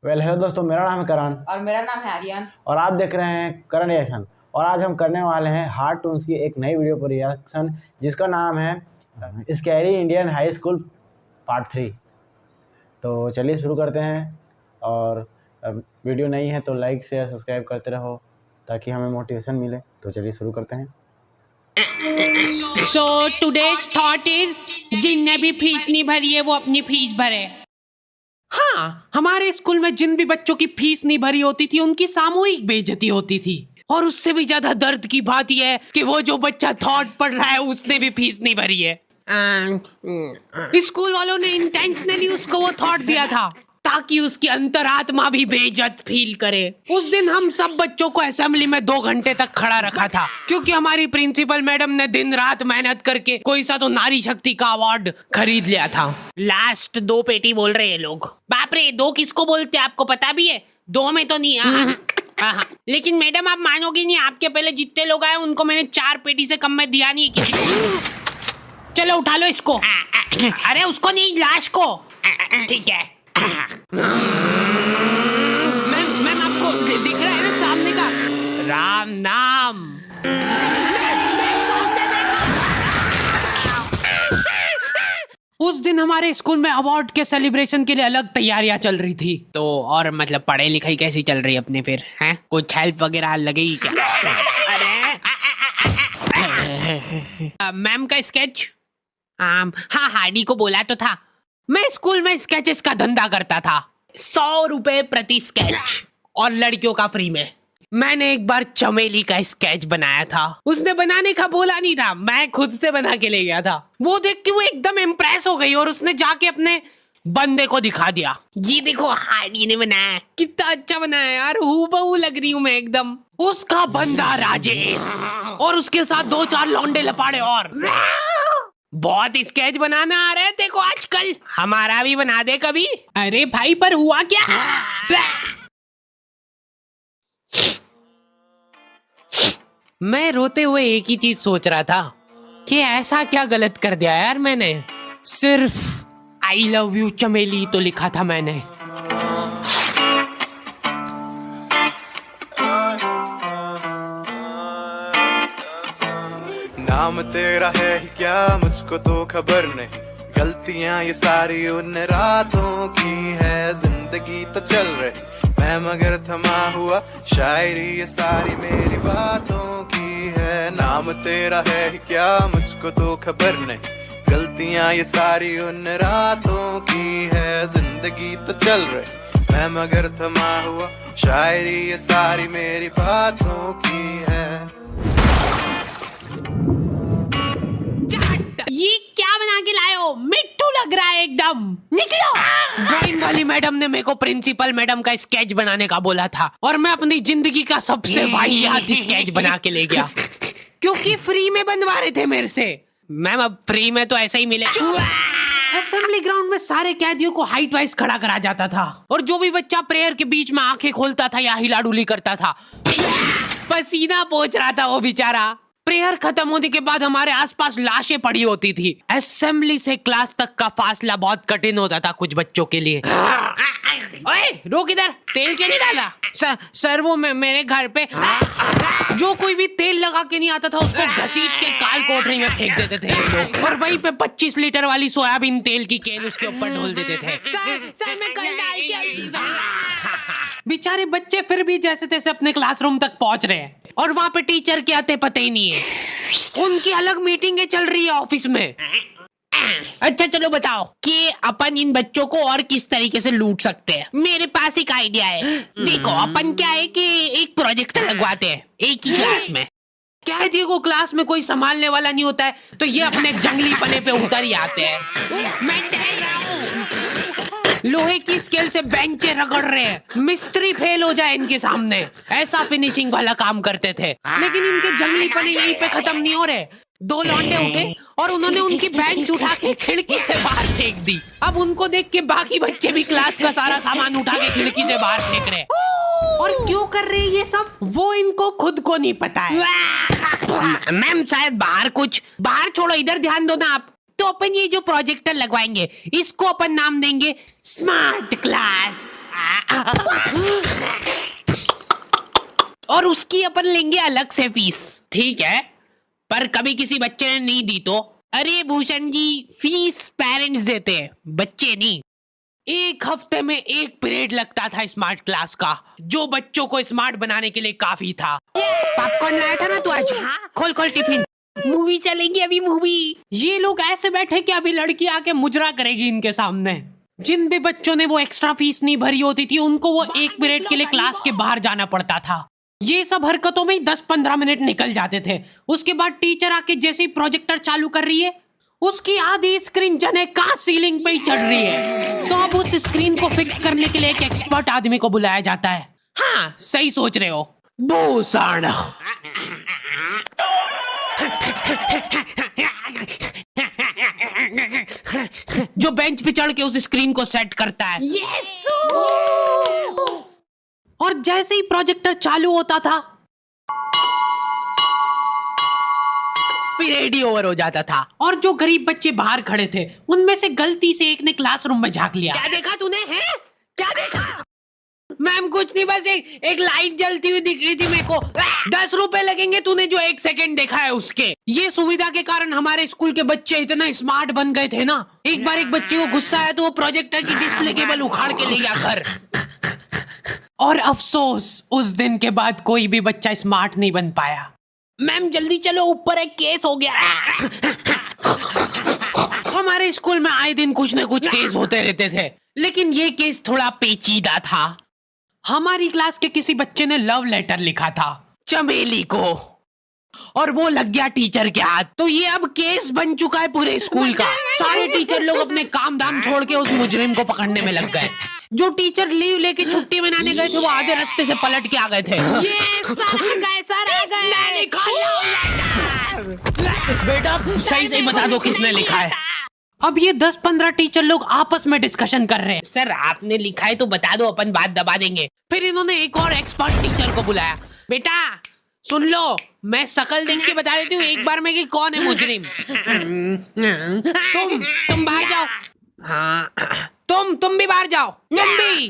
Hello दोस्तों, मेरा नाम है करण और मेरा नाम है आर्यन और आप देख रहे हैं करण रिएक्शन। और आज हम करने वाले हैं हार्ट टून्स की एक नई वीडियो पर रिएक्शन, जिसका नाम है scary Indian high school part 3। तो चलिए शुरू करते हैं। और वीडियो नई है तो लाइक शेयर सब्सक्राइब करते रहो ताकि हमें मोटिवेशन मिले। तो चलिए शुरू करते हैं। So today's thought is जिनने भी फीस नहीं भरी है वो अपनी फीस भरे। हाँ, हमारे स्कूल में जिन भी बच्चों की फीस नहीं भरी होती थी उनकी सामूहिक बेइज्जती होती थी। और उससे भी ज्यादा दर्द की बात यह है कि वो जो बच्चा थॉट पढ़ रहा है उसने भी फीस नहीं भरी है। स्कूल वालों ने इंटेंशनली उसको वो थॉट दिया था ताकि उसकी अंतरात्मा भी बेइज्जत फील करे। उस दिन हम सब बच्चों को असेंबली में 2 घंटे तक खड़ा रखा था क्योंकि हमारी प्रिंसिपल मैडम ने दिन रात मेहनत करके कोई सा तो नारी शक्ति का अवार्ड खरीद लिया था। लास्ट 2 पेटी बोल रहे हैं लोग। बाप रे, 2 किसको बोलते हैं आपको पता भी है? 2 में तो नहीं। हाँ। लेकिन मैडम आप मानोगी नहीं, आपके पहले जितने लोग आए उनको मैंने 4 पेटी से कम में दिया नहीं किसी को। चलो उठा लो इसको। अरे उसको नहीं, लाश को। ठीक है। मैम आपको दिख रहा है ना सामने का राम नाम। उस दिन हमारे स्कूल में अवार्ड के सेलिब्रेशन के लिए अलग तैयारियां चल रही थी। तो और मतलब पढ़ाई लिखाई कैसी चल रही है अपने? फिर हैं कुछ हेल्प वगैरह लगेगी क्या? अरे मैम का स्केच। हाँ, हार्डी को बोला तो था। मैं स्कूल में स्केचेस का धंधा करता था, 100 रुपए प्रति स्केच और लड़कियों का फ्री में। मैंने एक बार चमेली का स्केच बनाया था। उसने बनाने का बोला नहीं था, मैं खुद से बना के ले गया था। वो देख के वो एकदम इम्प्रेस हो गई और उसने जाके अपने बंदे को दिखा दिया, ये देखो हार्डी ने बनाया, कितना अच्छा बनाया यार, हूबहू लग रही हूँ मैं एकदम। उसका बंदा राजेश और उसके साथ 2-4 लौंडे लपाड़े और बहुत स्केच बनाना आ रहा है देखो आजकल, हमारा भी बना दे कभी। अरे भाई पर हुआ क्या? मैं रोते हुए एक ही चीज सोच रहा था कि ऐसा क्या गलत कर दिया यार मैंने। सिर्फ आई लव यू चमेली तो लिखा था मैंने। नाम तेरा है ही क्या मुझको तो खबर नहीं, गलतियां ये सारी उन रातों की है। जिंदगी तो चल रही मैं मगर थमा हुआ, शायरी ये सारी मेरी बातों की है। नाम तेरा है ही क्या मुझको तो खबर नहीं, गलतियां ये सारी उन रातों की है। जिंदगी तो चल रही मैं मगर थमा हुआ, शायरी ये सारी मेरी बातों की है। ये क्या बना के लाए हो? मिट्टू लग रहा है एकदम। निकलो। ड्राइंग वाली मैडम ने मेरे को प्रिंसिपल मैडम का स्केच बनाने का बोला था और मैं अपनी जिंदगी का सबसे वाहियात स्केच बना के ले गया क्योंकि फ्री में बनवा रहे थे मेरे से। मैम अब फ्री में तो ऐसा ही मिले। असेंबली ग्राउंड में सारे कैदियों को हाइट वाइज खड़ा करा जाता था और जो भी बच्चा प्रेयर के बीच में आंखें खोलता था या हिला डुली करता था, पसीना पोंछ रहा था वो बेचारा। प्रेयर खत्म होने के बाद हमारे आसपास लाशें पड़ी होती थी। असेंबली से क्लास तक का फासला बहुत कठिन होता था कुछ बच्चों के लिए। ओए रोक, इधर तेल क्यों नहीं डाला? सर वो मेरे घर पे जो कोई भी तेल लगा के नहीं आता था उसको घसीट के काल कोठरी में फेंक देते थे लोग और वहीं पे 25 लीटर वाली सोयाबीन तेल की केन उसके ऊपर ढोल देते थे। सर मैं कल डाल के। बेचारे बच्चे फिर भी जैसे तैसे अपने क्लासरूम तक पहुंच रहे हैं और वहां पे टीचर के आते पते ही नहीं है। उनकी अलग मीटिंगें चल रही है ऑफिस में। अच्छा चलो बताओ कि अपन इन बच्चों को और किस तरीके से लूट सकते हैं। मेरे पास एक आइडिया है। देखो अपन क्या है कि एक प्रोजेक्टर लगवाते हैं एक ही क्लास में। कैदी को क्लास में कोई संभालने वाला नहीं होता है तो ये अपने जंगली पने पे उतर ही आते हैं। मैं डर रहा हूँ। लोहे की स्केल से बेंचे रगड़ रहे हैं, मिस्त्री फेल हो जाए इनके सामने, ऐसा फिनिशिंग वाला काम करते थे। लेकिन इनके जंगली पने यहीं पे खत्म नहीं हो रहे। 2 लौंडे उठे और उन्होंने उनकी बेंच उठा के खिड़की से बाहर फेंक दी। अब उनको देख के बाकी बच्चे भी क्लास का सारा सामान उठा के खिड़की से बाहर फेंक रहे। और क्यों कर रहे हैं ये सब वो इनको खुद को नहीं पता है। मैम शायद बाहर छोड़ो, इधर ध्यान दो ना आप। तो अपन ये जो प्रोजेक्टर लगवाएंगे इसको अपन नाम देंगे स्मार्ट क्लास। और उसकी अपन लेंगे अलग से फीस, ठीक है? पर कभी किसी बच्चे ने नहीं दी तो? अरे भूषण जी, फीस पेरेंट्स देते हैं, बच्चे नहीं। एक हफ्ते में एक पीरियड लगता था स्मार्ट क्लास का, जो बच्चों को स्मार्ट बनाने के लिए काफी था। पॉपकॉर्न लाया था ना तू आज? खोल खोल टिफिन, मूवी चलेगी अभी मूवी। ये लोग ऐसे बैठे कि अभी लड़की आके मुजरा करेगी इनके सामने। जिन भी बच्चों ने वो एक्स्ट्रा फीस नहीं भरी होती थी उनको वो एक पीरियड के लिए क्लास के बाहर जाना पड़ता था। ये सब हरकतों में 10-15 मिनट निकल जाते थे। उसके बाद टीचर आके जैसे ही प्रोजेक्टर चालू कर रही है उसकी आधी स्क्रीन जने का सीलिंग पे ही चढ़ रही है। तो अब उस स्क्रीन को फिक्स करने के लिए एक एक्सपर्ट आदमी को बुलाया जाता है। हाँ, सही सोच रहे हो भूषण। जो बेंच पे चढ़ के उस स्क्रीन को सेट करता है। यस। और जैसे ही प्रोजेक्टर चालू होता था पीरियड ही ओवर हो जाता था। और जो गरीब बच्चे बाहर खड़े थे उनमें से गलती से एक ने क्लासरूम में झांक लिया। क्या देखा तूने? हैं? क्या देखा? मैम कुछ नहीं, बस एक लाइट जलती हुई दिख रही थी मेरे को। 10 रुपए लगेंगे तूने जो 1 सेकंड देखा है उसके। ये सुविधा के कारण हमारे स्कूल के बच्चे इतना स्मार्ट बन गए थे ना, एक बार एक बच्चे को गुस्सा आया तो वो प्रोजेक्टर की डिस्प्ले केबल उखाड़ के ले गया घर। और अफसोस, उस दिन के बाद कोई भी बच्चा स्मार्ट नहीं बन पाया। मैम जल्दी चलो, ऊपर एक केस हो गया। हमारे स्कूल में आए दिन कुछ न कुछ केस होते रहते थे, लेकिन ये केस थोड़ा पेचीदा था। हमारी क्लास के किसी बच्चे ने लव लेटर लिखा था चमेली को, और वो लग गया टीचर के हाथ। तो ये अब केस बन चुका है पूरे स्कूल का। सारे टीचर लोग अपने काम धाम छोड़ के उस मुजरिम को पकड़ने में लग गए। जो टीचर लीव लेके छुट्टी मनाने गए थे वो आधे रास्ते से पलट के आ गए थे। ये सर आ गए। बेटा सही सही बता दो किसने लिखा है। अब ये 10-15 टीचर लोग आपस में डिस्कशन कर रहे हैं। सर आपने लिखा है तो बता दो, अपन बात दबा देंगे। फिर इन्होंने एक और एक्सपर्ट टीचर को बुलाया। बेटा सुन लो, मैं शक्ल देख के बता देती हूँ एक बार में कि कौन है मुजरिम। तुम बाहर जाओ। हाँ तुम भी बाहर जाओ। तुम भी।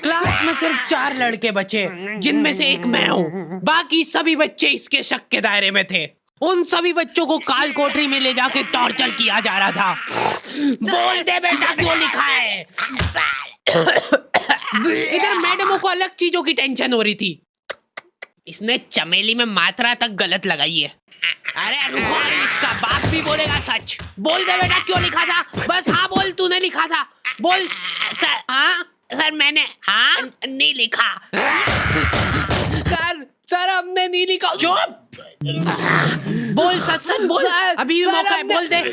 क्लास में सिर्फ 4 लड़के बचे, जिनमें से एक मैं हूँ। बाकी सभी बच्चे इसके शक के दायरे में थे। उन सभी बच्चों को काल कोठरी में ले जाके टॉर्चर किया जा रहा था। बोल दे बेटा क्यों लिखा है। इधर मैडमों को अलग चीजों की टेंशन हो रही थी। इसने चमेली में मात्रा तक गलत लगाई है। अरे रुको, इसका बाप भी बोलेगा सच। बोल दे बेटा क्यों लिखा था। बस हाँ बोल, तूने लिखा था। बोल। सर हाँ सर मैंने हाँ नहीं लिखा। सर हमने नहीं लिखा। चुप। बोल सच बोल, अभी भी मौका है। बोल दे कि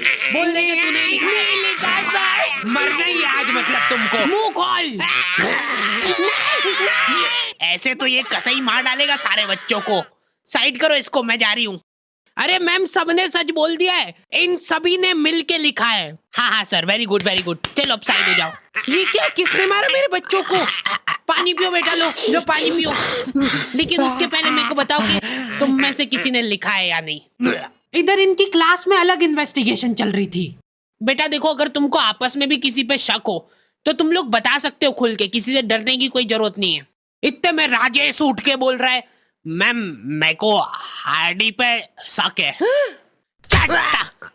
तूने नहीं लिखा। सर मरना ही आज मतलब तुमको। मुंह खोल। ऐसे तो ये कसाई मार डालेगा सारे बच्चों को। साइड करो इसको, मैं जा रही हूँ। अरे मैम सबने सच बोल दिया है, इन सभी ने मिल के लिखा है। हाँ sir, very good very good. चलो अब साइड हो जाओ। ये क्या, किसने मारा मेरे बच्चों को? पानी पियो बेटा, लो पानी पियो। लेकिन उसके पहले मेरे को बताओ कि तुम में से किसी ने लिखा है या नहीं। इधर इनकी क्लास में अलग इन्वेस्टिगेशन चल रही थी। बेटा देखो, अगर तुमको आपस में भी किसी पे शक हो तो तुम लोग बता सकते हो खुल के, किसी से डरने की कोई जरूरत नहीं है। इतने में राजेश उठ के बोल रहा है, मैम मेरे को हार्डी पे शक है।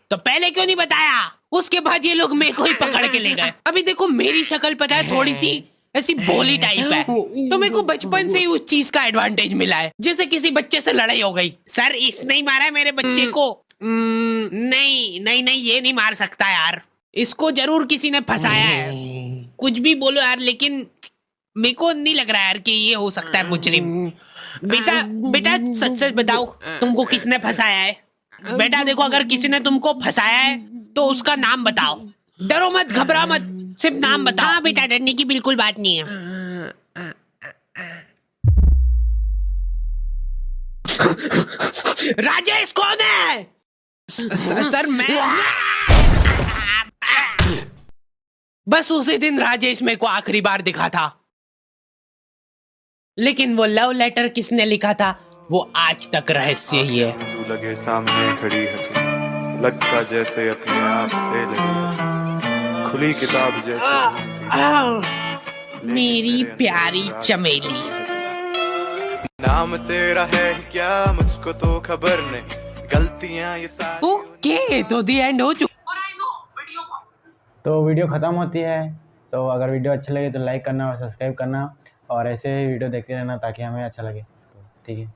तो पहले क्यों नहीं बताया? उसके बाद ये लोग मेरे को ही पकड़ के ले गए। अभी देखो मेरी शक्ल पता है थोड़ी सी ऐसी भोली टाइप है, तो मेरे को बचपन से ही उस चीज का एडवांटेज मिला है। जैसे किसी बच्चे से लड़ाई हो गई, सर इसने ही मारा है मेरे बच्चे को। नहीं ये नहीं मार सकता यार, इसको जरूर किसी ने फंसाया है। कुछ भी बोलो यार, लेकिन मेरे को नहीं लग रहा यार कि ये हो सकता है मुजरिम। बेटा सच बताओ, तुमको किसने फंसाया है? बेटा देखो, अगर किसी ने तुमको फंसाया है तो उसका नाम बताओ। डरो मत, घबरा मत, सिर्फ नाम बताओ। हाँ बेटा, डरने की बिल्कुल बात नहीं है। राजेश कौन है? सर मैं। बस उसी दिन राजेश मेरे को आखिरी बार दिखा था, लेकिन वो लव लेटर किसने लिखा था वो आज तक रहस्य ही है। तू लगे सामने खड़ी है तू, लगता जैसे अपने आप से लगी खुली किताब जैसे मेरी प्यारी चमेली। नाम तेरा है क्या मुझको तो खबर नहीं गलतियां ये सारी ओके तो दी एंड हो चुका। तो वीडियो ख़त्म होती है। तो अगर वीडियो अच्छी लगे तो लाइक करना और सब्सक्राइब करना और ऐसे ही वीडियो देखते रहना ताकि हमें अच्छा लगे। तो ठीक है।